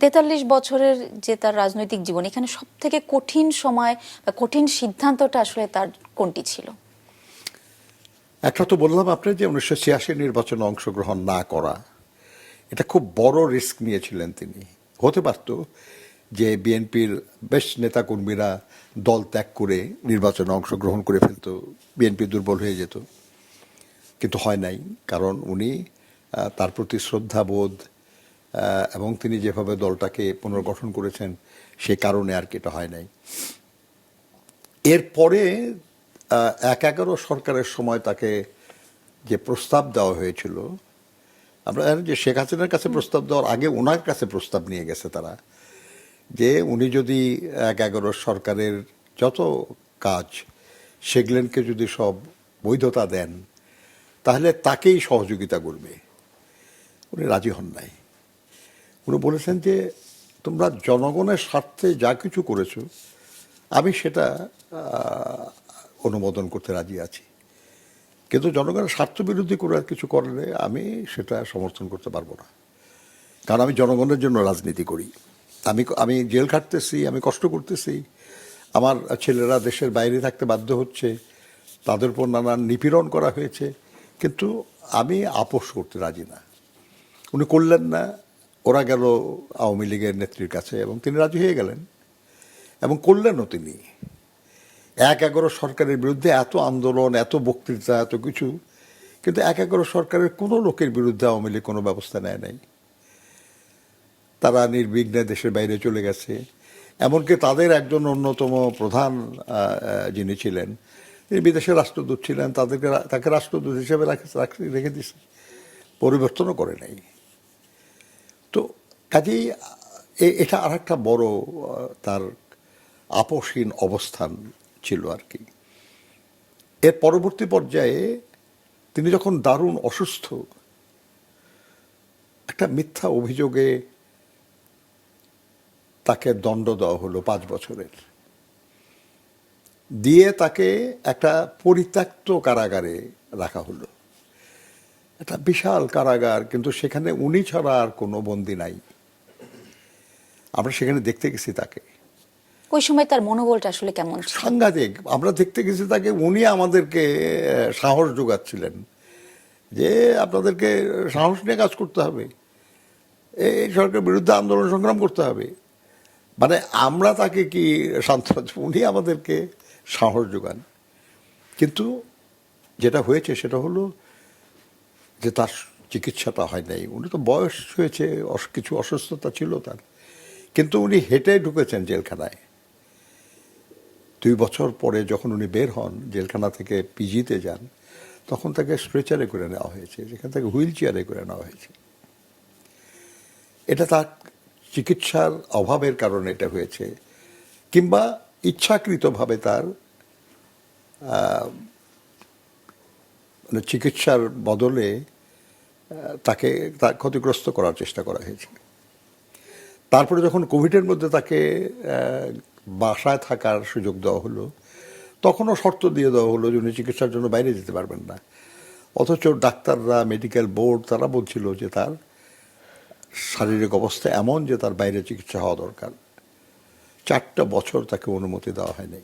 43 বছরের যে তার রাজনৈতিক জীবন, এখানে সব থেকে কঠিন সময় বা কঠিন সিদ্ধান্তটা আসলে তার কোনটি ছিল? একটা তো বললাম আপনি যে 1986 নির্বাচনে অংশগ্রহণ না করা, এটা খুব বড় রিস্ক নিয়েছিলেন তিনি। হতে পারত যে বিএনপির বেশ নেতাকর্মীরা দল ত্যাগ করে নির্বাচনে অংশগ্রহণ করে ফেলত, বিএনপি দুর্বল হয়ে যেত, কিন্তু হয় নাই। কারণ উনি তার প্রতি শ্রদ্ধাবোধ এবং তিনি যেভাবে দলটাকে পুনর্গঠন করেছেন সেই কারণে আর কি এটা হয় নাই। এরপরে 1/11 সরকারের সময় তাকে যে প্রস্তাব দেওয়া হয়েছিল, আমরা যে শেখ হাসিনার কাছে প্রস্তাব দেওয়ার আগে ওনার কাছে প্রস্তাব নিয়ে গেছে তারা, যে উনি যদি 1/11 সরকারের যত কাজ সেগুলোকে যদি সব বৈধতা দেন তাহলে তাকেই সহযোগিতা করবে। উনি রাজি হন নাই। উনি বলেছেন যে তোমরা জনগণের স্বার্থে যা কিছু করেছো আমি সেটা অনুমোদন করতে রাজি আছি, কিন্তু জনগণের স্বার্থ বিরোধী করে কিছু করলে আমি সেটা সমর্থন করতে পারবো না। কারণ আমি জনগণের জন্য রাজনীতি করি। আমি জেল খাটতেছি, আমি কষ্ট করতেছি, আমার ছেলেরা দেশের বাইরে থাকতে বাধ্য হচ্ছে, তাদের উপর নানান নিপীড়ন করা হয়েছে, কিন্তু আমি আপোষ করতে রাজি না। উনি করলেন না। ওরা গেল আওয়ামী লীগের নেত্রীর কাছে এবং তিনি রাজি হয়ে গেলেন এবং করলেনও তিনি। 1/11 সরকারের বিরুদ্ধে এত আন্দোলন, এত বক্তৃতা, এত কিছু, কিন্তু 1/11 সরকারের কোনো লোকের বিরুদ্ধে আওয়ামী লীগ কোনো ব্যবস্থা নেয় নাই। তারা নির্বিঘ্নে দেশের বাইরে চলে গেছে। এমনকি তাদের একজন অন্যতম প্রধান যিনি ছিলেন, তিনি বিদেশের রাষ্ট্রদূত ছিলেন, তাকে রাষ্ট্রদূত হিসেবে রেখে দিয়েছে, পরিবর্তনও করে নাই। তো কাজেই এটা আর একটা বড় তার আপোষহীন অবস্থান ছিল আর কি। এর পরবর্তী পর্যায়ে তিনি যখন দারুণ অসুস্থ, একটা মিথ্যা অভিযোগে তাকে দণ্ড দেওয়া হলো 5 বছরের, দিয়ে তাকে একটা পরিত্যক্ত কারাগারে রাখা হলো। একটা বিশাল কারাগার, কিন্তু সেখানে উনি ছাড়া আর কোনো বন্দী নাই। আমরা সেখানে দেখতে গেছি তাকে। ওই সময় তার মনোবলটা আসলে কেমন ছিল? সাংঘাতিক। আমরা দেখতে গেছি তাকে, উনি আমাদেরকে সাহস যোগাচ্ছিলেন যে আপনাদেরকে সাহস নিয়ে কাজ করতে হবে, এই সরকারের বিরুদ্ধে আন্দোলন সংগ্রাম করতে হবে। মানে আমরা তাকে কি সান্ত্বনা, উনি আমাদেরকে সাহস যোগান। কিন্তু যেটা হয়েছে সেটা হলো যে তার চিকিৎসাটা হয় নাই। উনি তো বয়স হয়েছে, কিছু অসুস্থতা ছিল তার, কিন্তু উনি হেঁটে ঢুকেছেন জেলখানায়। 2 বছর পরে যখন উনি বের হন জেলখানা থেকে, পিজিতে যান, তখন তাকে স্ট্রেচারে করে নেওয়া হয়েছে, যেখান থেকে হুইল চেয়ারে করে নেওয়া হয়েছে। এটা তার চিকিৎসার অভাবের কারণে এটা হয়েছে, কিংবা ইচ্ছাকৃতভাবে তার মানে চিকিৎসার বদলে তাকে ক্ষতিগ্রস্ত করার চেষ্টা করা হয়েছে। তারপরে যখন কোভিডের মধ্যে তাকে বাসায় থাকার সুযোগ দেওয়া হলো, তখনও শর্ত দিয়ে দেওয়া হলো যে উনি চিকিৎসার জন্য বাইরে যেতে পারবেন না। অথচ ডাক্তাররা, মেডিকেল বোর্ড, তারা বলছিল যে তার শারীরিক অবস্থা এমন যে তার বাইরে চিকিৎসা হওয়া দরকার। 4টা বছর তাকে অনুমতি দেওয়া হয়নি।